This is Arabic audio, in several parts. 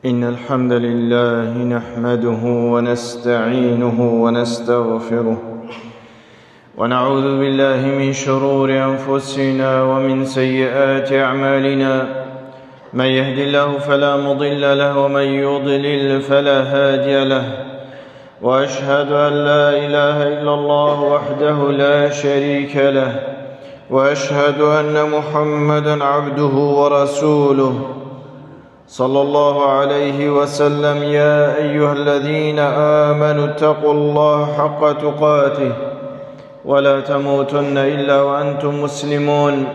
إن الحمد لله نحمده ونستعينه ونستغفره ونعوذ بالله من شرور أنفسنا ومن سيئات أعمالنا. من يهد الله فلا مضل له ومن يضلل فلا هادي له، وأشهد أن لا إله إلا الله وحده لا شريك له، وأشهد أن محمدًا عبده ورسوله صلى الله عليه وسلم. يا أيها الذين آمنوا اتقوا الله حق تقاته ولا تموتن إلا وأنتم مسلمون.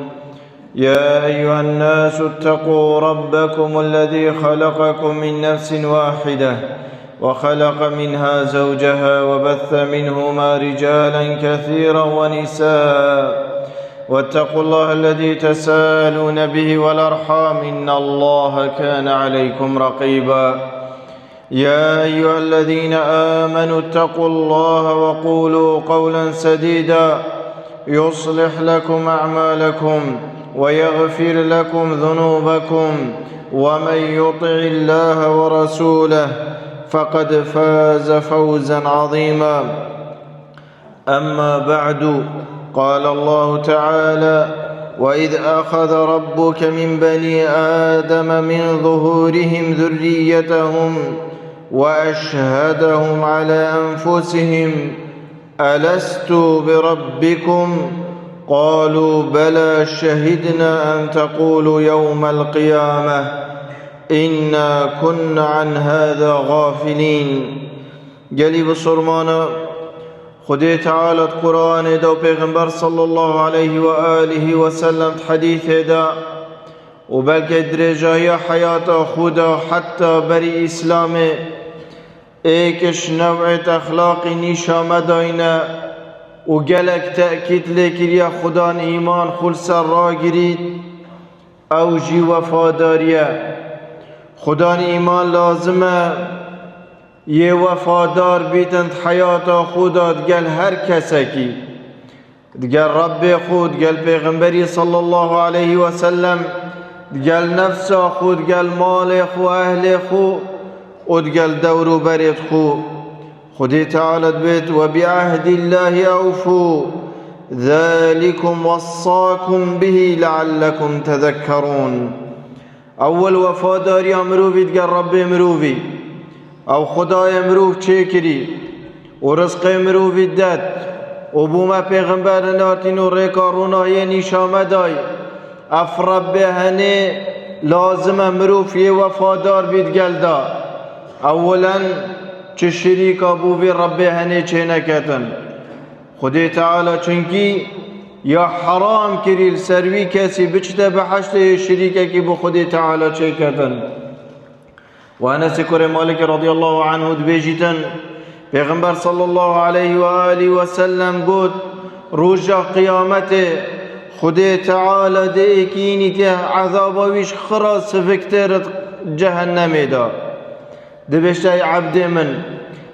يا أيها الناس اتقوا ربكم الذي خلقكم من نفس واحدة وخلق منها زوجها وبث منهما رجالا كثيرا ونساء، واتقوا الله الذي تساءلون به والأرحام إن الله كان عليكم رقيبا. يا أيها الذين آمنوا اتقوا الله وقولوا قولا سديدا يصلح لكم أعمالكم ويغفر لكم ذنوبكم، ومن يطع الله ورسوله فقد فاز فوزا عظيما. أما بعد، قال الله تعالى: وإذ أخذ ربك من بني آدم من ظهورهم ذريتهم وأشهدهم على أنفسهم ألست بربكم قالوا بلى شهدنا أن تقولوا يوم القيامة إنا كنا عن هذا غافلين. جلي بصرمانا خدي تعالى القرآن دو پیغمبر صلى الله عليه وآله وسلم حديث دا وبلکه درجه حياة خدا حتى بري اسلام ایکش نوعیت اخلاقی نشامه داینه و گلک تأکید لیکری خدا ایمان خلص را گرید او جی وفاداریه. خدا ایمان لازمه یه وفادار بیتند حیات خدا دگل هر کسکی دگل رب خود دگل پیغمبری صلی الله علیه و سلم دگل نفس خود دگل مال خو اهل خو و دگل دور و برد خو. خدای تعالی بیت و بعهد الله اوفو ذلكم وصاكم به لعلكم تذكرون. اول وفاداری مروی دگل رب مروی او خدای مروف چه کری و رزق مروف داد و بوما پیغمبر ناتین و ریکارونای نشامه دای افرب هنه لازم مروف یه وفادار بید گلدا. اولا چه شریک ابو بی رب هنه چه نکتن. خدای تعالی چونکی یا حرام کری سروی کسی بچته بحشت شریکه که بو خدای تعالی چه کتن. وأنس كر مالك رضي الله عنه دبيجتن پیغمبر صلى الله عليه وآله وسلم قد رجع قيامته خدای تعالى ديكيني ته عذاب ويش خراس فكتر جهنم دا دبشتاي عبد من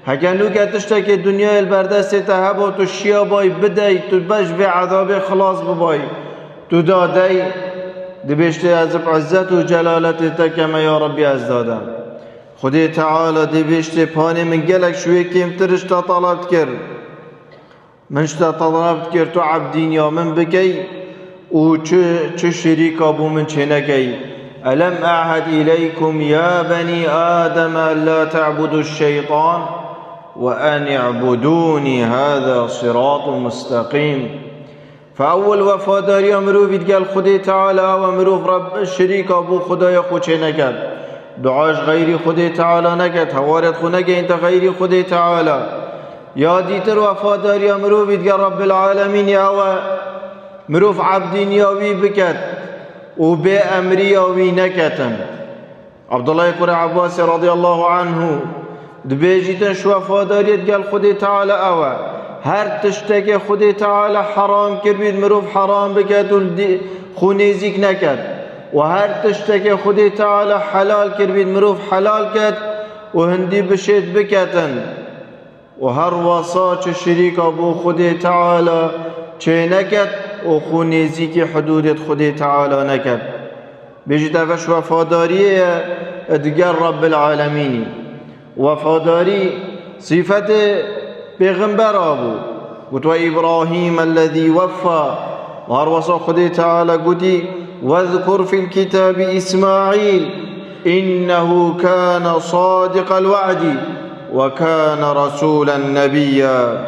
هكذا لو كتشتك الدنيا البردست تهبو تشيا باي بداي تبش بعذاب خلاص بباي تدادي دبشتاي عزب عزت وجلالته كما يا ربي ازدادا. خدای تعالی دیوشت پانی من گلک شوی کم ترش تا طلبت کرد منش تا طلبت کرد تو عبدین یا من بکی و چه شریک ابو من چه نکی. ألم أعهد إليكم يا بني آدم ألا تعبدوا الشيطان وأن اعبدوني هذا صراط مستقيم. فأول وفاداری امروف قال خدای تعالی و امروف رب الشریک ابو خدای خو چه نکرد. دعاش غير خدای تعالی نکرد، حوارت خو نگه انت غير خدای تعالی. یا دیتر وفاداری امروف قال رب العالمین یا و مروف عبدین یاوی بکد و به امری یاوی نکتن. عبدالله قر عباس رضی الله عنه دبیجیتن شو وفاداریت قال خدای تعالی اوه هر تشتک خدای تعالی حرام کرد مروف حرام بکد و خو نیزیک نکد و هر تشتک خدای تعالی حلال کرد مروف حلال کد و هندی بشید بکتن و هر وصا چه شریک ابو خدای تعالی چه نکد و خو نیزیک حدودت خدای تعالی نکد. بجد وش وفاداریه دیگر رب العالمینی. وفاداری صفت پیغمبر آبو. قلت وإبراهيم الذي وفى وهروسا خدي تعالى قدي واذكر في الكتاب إسماعيل إنه كان صادق الوعد وكان رسولا نبيا.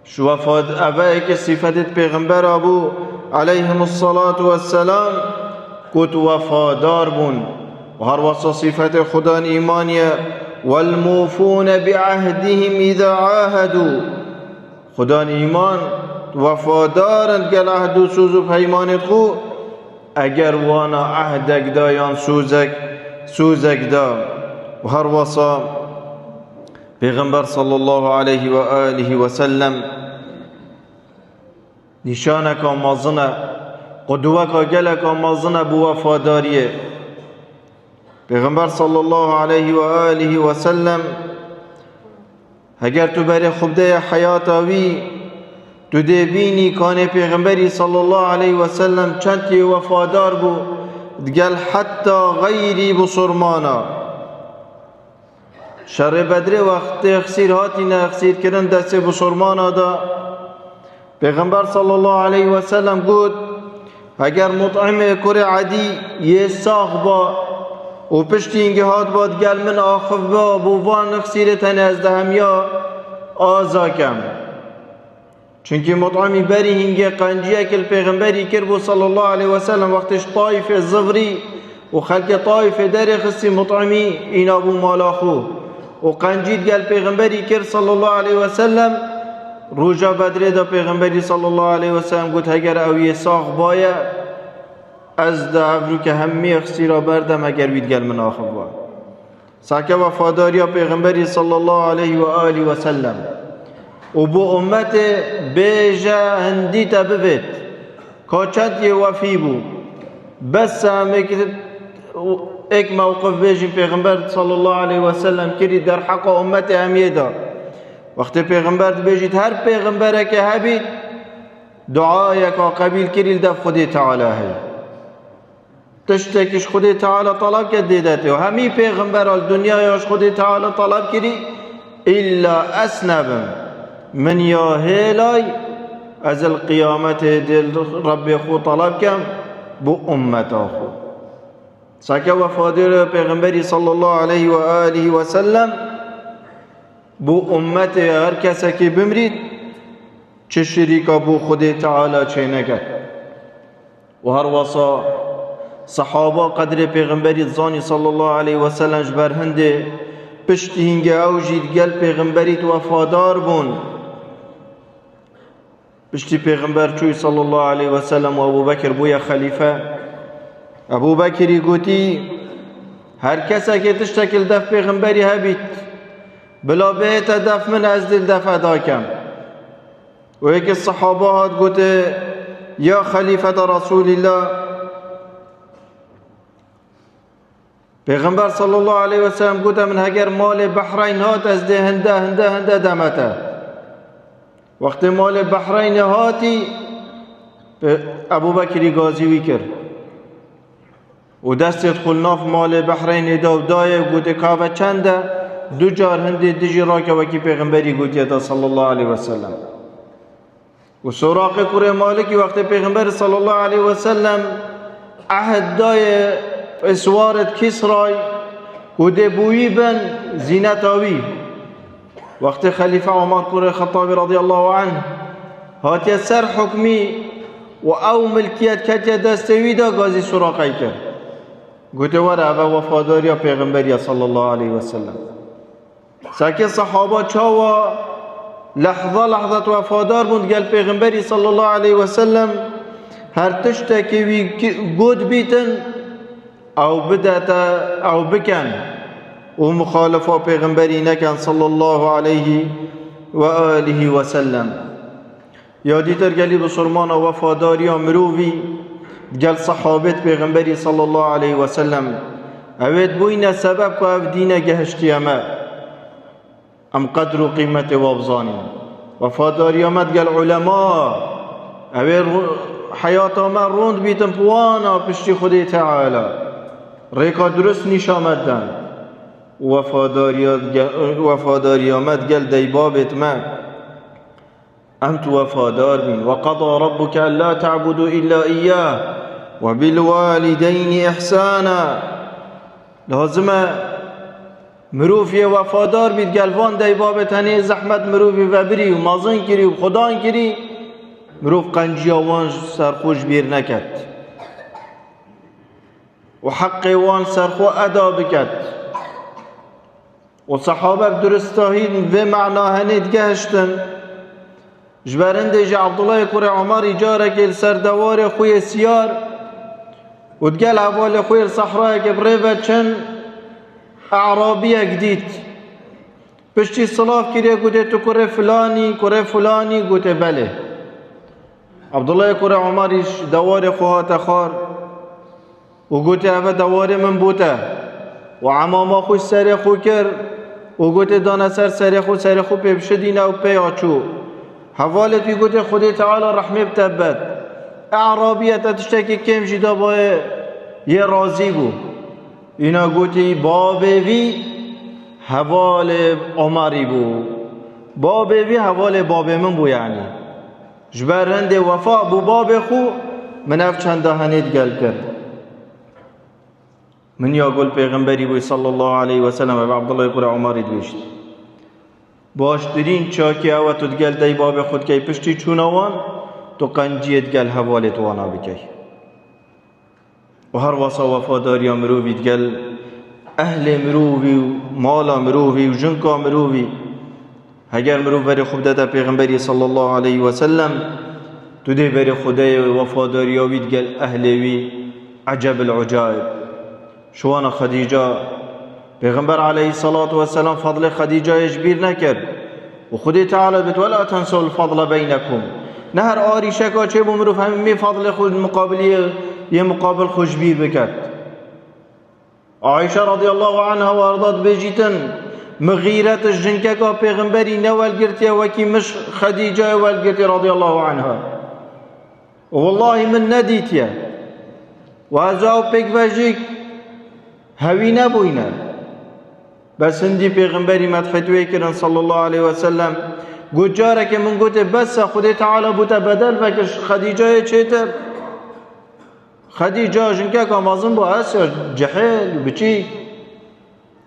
شو وفاد أبائك صفة پیغمبر أبو عليهم الصلاة والسلام قلت وفادار بون. وهروسا صفة خدا إيمانيا والموفون بعهدهم إذا عاهدوا. خدا ایمان وفادارند که عهد و سوز و پیمانت خو اگر وانا عهدک دا یا سوزک دا. و هر وصا پیغمبر صلی الله علیه و آله و سلم نشانک آمازنه قدوک گلک آمازنه بو وفاداریه. پیغمبر صلی الله علیه و آله و سلم اگر تو برای خبده حیاتاوی تو دبینی کان پیغمبری صلی الله علیه و سلم چندی وفادار بو دگل حتی غیری بسرمانا. شر بدر وقت اخسیر هاتی نه اخسیر کردن دست بسرمانا دا. پیغمبر صلی الله علیه و سلم گفت اگر مطعم کره عدی یه ساخ با و پشتی اینگه هات باد گل من آخف با بوان اخسیر تنه از دهم یا آزا کم. چونکه مطعمی بری هنگه قنجیه که پیغمبری کرد صلی الله علیه و سلم وقتش طایف زغری و خلق طایف در خستی مطعمی این ابو مالاخو و قنجید گل پیغمبری کرد صلی الله علیه و سلم روجا بدره دا پیغمبری صلی الله علیه و سلم گفت اگر اوی ساخ باید از ده افرو که همی اخسیرا بردم اگر وید گل من آخف با. ساکه وفاداریا پیغمبری صلی الله علیه و آله و سلم و بو امت بیجا هندی تا ببید کاچت یه وفی بو بس همه ایک موقف بیجی پیغمبر صلی الله علیه و سلم کری در حق امت همیه دا. وقتی پیغمبر بیجید هر پیغمبره که هبید دعای که قبیل کری دف خودی تعالی هی تشتکش خودی تعالی طلب کرد دیدته و همی پیغمبر دنیایش خودی تعالی طلب کردی الا اسنبم من یا هیلای از القیامت دل رب خود طلب کم بو امت آخو. ساکه وفادار پیغمبری صلی الله علیه و آله و سلم بو امت هر کسی که بمرید چه شریکا بو خودی تعالی چه نکد. و هر وصا صحابه قدر پیغمبری زانی صلی الله علیه و سلم جبر هنده پشتی هنگه اوجید گل پیغمبری تو وفادار بون. پشتی پیغمبر چوی صلی الله علیه و سلم و ابو بکر بویا خلیفه. ابو بکری گوتی هر کسی که تشتکل دف پیغمبری هبید بلا بیت دف من از دل دف ادا کم. و یکی صحابه هات گوته یا خلیفه رسول الله پیغمبر صلی الله علیه و سلم گوته من اگر مال بحرین هات از ده هنده دمته. وقتی مال بحرین هاتی ابو بکری گازیوی کرد و دست ادخل ناف مال بحرین دای گوته کاوه چنده دو جار هنده دیجی را که وکی پیغمبری گوته دا صلی الله علیه و سلم. و سراغ کره مالکی وقتی پیغمبر صلی الله علیه و سلم عهد دای اسوارت کسرای و دبویی بن زینتاوی. وقت خلیفه عمر کره خطابی رضی الله عنه هاتی سر حکمی و او ملکیت کتی دستوی دا گازی سراغی کرد. گوته وره و وفاداری پیغمبری صلی الله علیه و سلم. ساکه صحابه چاوا لحظه وفادار بوند گل پیغمبری صلی الله علیه و سلم هر تشتا که وی گود بیتن او بدأتا او بکن و مخالفه پیغمبری نکن صلی الله علیه و آله و سلم. یادی تر گلی بسرمان و وفاداری مرووی گل صحابت پیغمبری صلی الله علیه و سلم اوید بوین سبب که او دین گهشتی ام قدر و قیمت و ابزانی. وفاداری آمد گل علماء اوید حیات آمد روند بیتن پوانا پشتی خودی تعالی ریکا درست نشامدن وفاداریامت گل دی بابت ما انت وفادار بین وقضى ربك الا تعبدوا الا اياه وبالوالدين احسانا. لازمه مروفی وفادار بید گلوان دی بابت هنی زحمت مروفی و بری و مازن کری و خدان کری مروف قنجیاوان سرخوش بیر نکد و حق وان سرخو ادا بکد. و صحابه درستاهید و معنا هنید گهشتن جبرنده جا عبدالله کور عمر اجاره که سردوار خوی سیار و دگل اول خوی صحرای که بریوه چند اعرابی اگدید پشتی صلاف کریه گوته تو کره فلانی گوته بله. عبدالله کور عمریش دوار خواه خار و گوته اوه دوار من بوته و عماما خوش سر خو کر و گوته دانه سر خو پیبشدینه و پی آچو حوالت وی گوته خودی تعالی رحمه بتبت اعرابیت تشتکی کم جدا با یه رازی بو اینا گوتی بابه وی حوال عمری بو بابه وی حوال بابه من بو یعنی جبرند وفا بو بابه خو منف چنده هنید گل کرد. من یا گل پیغمبری بوی صلی الله علیه و سلم و عبدالله کور عمری دوشت باشترین چاکی او تو دگل دی باب خود که پشتی چونوان تو قنجیت گل حوالت وانا بکی و هر واسا وفاداری مرووی دگل اهل مرووی و مالا مرووی و جنکا مرووی اگر مروو بری خوب داده پیغمبری صلی الله علیه و سلم تو دی بری خدای وفاداری وی دگل اهلوی عجب العجائب. شوانا خدیجه پیغمبر علیه الصلاة والسلام فضل خدیجه اجبیر نکرد و خودی تعالی بید ولا تنسوا الفضل بینکم نهر آری شکا چه بمروف همین می فضل خود مقابلی یه مقابل خوشبیر بکرد. عایشه رضی الله عنها و ارضات بجیتن مغیرت جنکه که پیغمبری نوال گرتی وکی مش خدیجه وال گرتی رضی الله عنها والله من ندیتیه و ازاو پیک وجیک هوی نبوینه بس هندی پیغمبری مدحتوی کرن صلی الله علیه و سلم گوت جاره که من گوته بس خودی تعالی بوده بدل وکش خدیجه چیتر خدیجه جنکه که مازن با هست یا جحیل بچی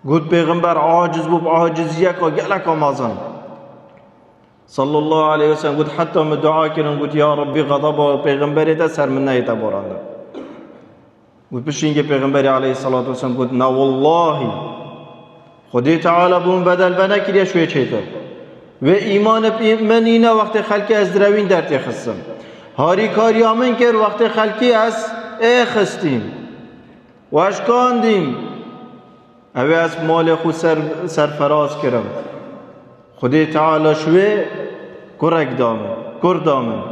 گوت پیغمبر عاجز بو عاجزیه که گلک مازن صلی الله علیه و سلم گوت حتی من دعا کرن گوت یا ربی غضب پیغمبری ده سر من نیتا برانده گوت بشینگه پیغمبری علیه الصلاة والسلام گوت نه والله خودی تعالی بون بدل و نکریه شوی چیتر و ایمان من اینا وقت خلقی از دروین در تخستم هاری کاری آمن کر وقت خلقی از خستیم و اشکاندیم اوی از مال خود سرفراز کرم خودی تعالی شوی کرک دامن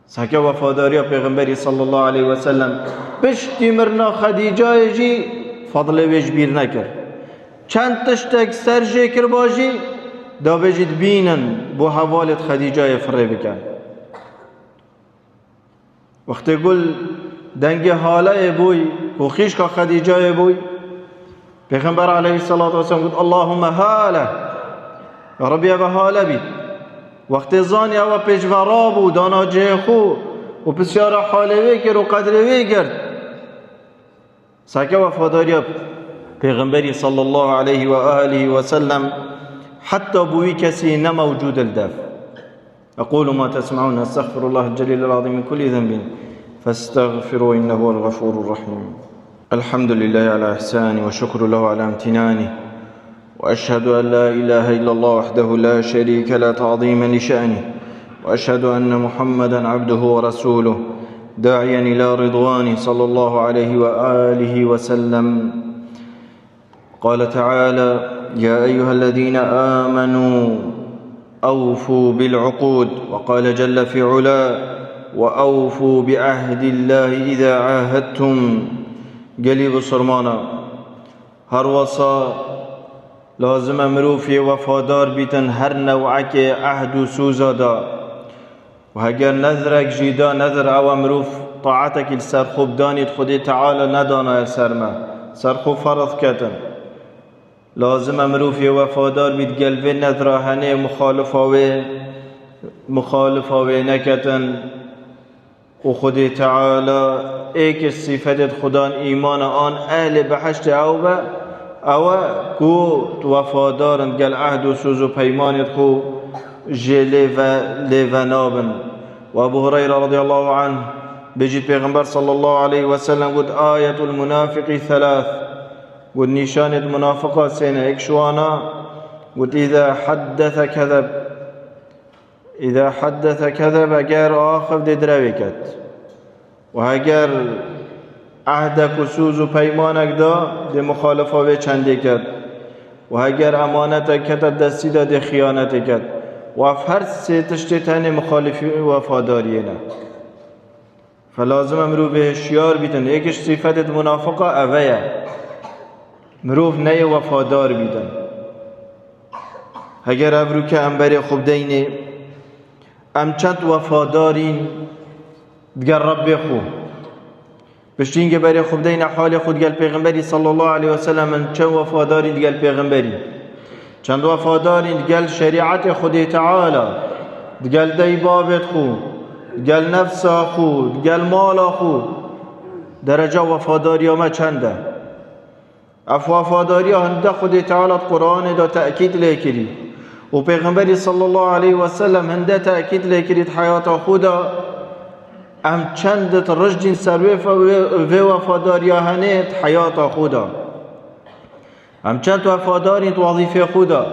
سکه وفاداری پیغمبری صلی الله علیه و سلم پشتی مرنا خدیجه جی فضل ویج بیر نکر چند تشتک سر جکر باشی دا بجید بینن بو حوالت خدیجه فره بکن. وقتی گل دنگ حاله بوی و خیش که خدیجه بوی پیغمبر علیه الصلاة والسلام گفت اللهم حاله یا ربی او حاله بید وقتی زانی او پیشورا بود دانا جیخو و بسیار حاله وی کرد و قدر وی کرد سکه وفاداری پیغمبری صلی الله علیه و آله و سلم حتى بوي كسي موجود الدف. أقول ما تسمعون أستغفر الله الجليل العظيم من كل ذنب فاستغفروا إنه هو الغفور الرحيم. الحمد لله على إحسانه وشكر له على امتنانه وأشهد أن لا إله إلا الله وحده لا شريك لا تعظيما لشأنه وأشهد أن محمدا عبده ورسوله داعيا إلى رضوانه صلى الله عليه وآله وسلم. قال تعالى يا أيها الذين آمنوا أوفوا بالعقود وقال جل في علا وأوفوا بعهد الله إذا عاهدتم. قليب صرمانا هر وصا لازم مروفي وفادار بيتن هر نوعك عهد و سوزا دا و اگر نظرك جيدا نظر او مروف طاعتك السر خوب دانید خودی تعالی ندانای سر ما سر خوب فرض کتن لازم امروفی وفادار بید قلبی نذراهنه مخالفاوی نکتن و خودی تعالی ایک صفت خدان ایمان آن اهل بحشت او کو وفادارن قل عهد و سوز و پیمانت خو جلی و لیونابن و ابو هريرة رضی الله عنه بجید پیغمبر صلی الله علیه وسلم قد آیت المنافق ثلاث قد نشان المنافقة سنة اكشوانا قد إذا حدث كذب اگر آخف دي درويكت و اگر عهدك و سوز و پیمانك دا دي مخالفة و چنده كد و اگر امانتك كتت دستی دا دي خيانت كد و هر سه تشتتن مخالفی وفاداریه فلازم امرو به هشیار بیتن یکش صفت منافقه اوه مروف نه وفادار بیتن اگر ابرو که انبری خوب دینه ام چند وفادارین دگر رب خو بشتین که بری خوب دینه حال خود گل پیغمبری صلی الله علیه وسلم من چند وفادارین دگل پیغمبری چند وفادارین دگل شریعت خود تعالی دگل دی بابت خو دگل نفس خو دگل مال خو درجه وفاداری ما چنده اف وفاداری هنده خود تعالی قرآن دا تأکید لیکری و پیغمبری صلی الله علیه وسلم هنده تأکید لیکرید حیات خدا ام چندت رجدین سروی و وفاداری هنید حیات خدا ام چند وفادارید وظیفه خدا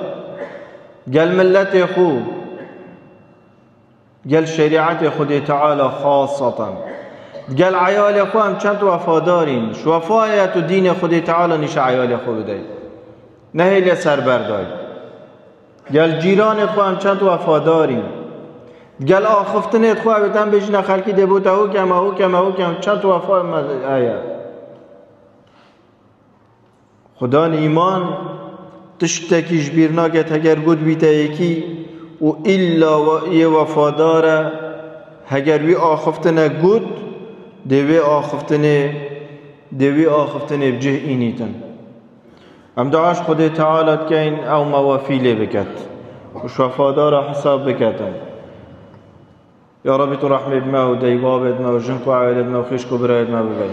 گل ملت خو گل شریعت خود تعالی خاصتا گل عیال خو هم چند وفادارین شوفایت و دین خود تعالی نش عیال خو بدهید نهیل سر بردای گل جیران خو هم چند وفادارین گل آخفتن خو بتن بجن خلکی دبوته او کم چند وفا آیا خدا ایمان تشتکیش بیرناکت اگر گود بیته یکی و الا و ای وفاداره اگر وی آخفتنه گود دوی آخفتنه بجه اینیتن ام دعاش خود تعالی که این او موافیله بکت وش وفاداره حساب بکتن یا ربی تو رحمه بما و دیوابت ما و جنک و عائلت ما و خشک و برایت ما ببین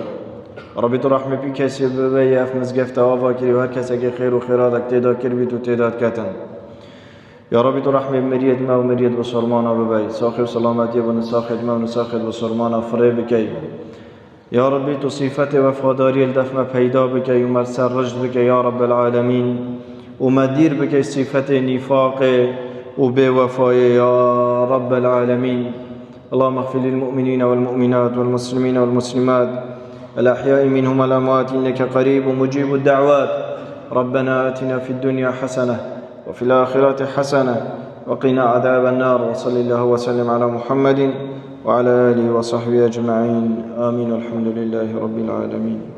ربی تو رحمه بی کسی ببین اف مزگفت آفا کری و هر کسی که خیر و خیرات تیداد کر بی تو تیداد کتن یا ربی تو رحمه بمریت ما و مریت بسرمانا ببین ساخی و سلامتی و نساخت ما و نساخت بسرمانا فره بکی یا ربی تو صفت وفاداری الدفمه پیدا بکی و مرسل رجد بکی یا رب العالمین و مدیر بکی صفت نفاق و بوفای یا رب العالمین اللهم اغفر للمؤمنين والمؤمنات والمسلمين والمسلمات الأحياء منهم والأموات إنك قريب مجيب الدعوات ربنا آتنا في الدنيا حسنة وفي الآخرة حسنة وقنا عذاب النار وصلى الله وسلم على محمد وعلى آله وصحبه أجمعين آمين الحمد لله رب العالمين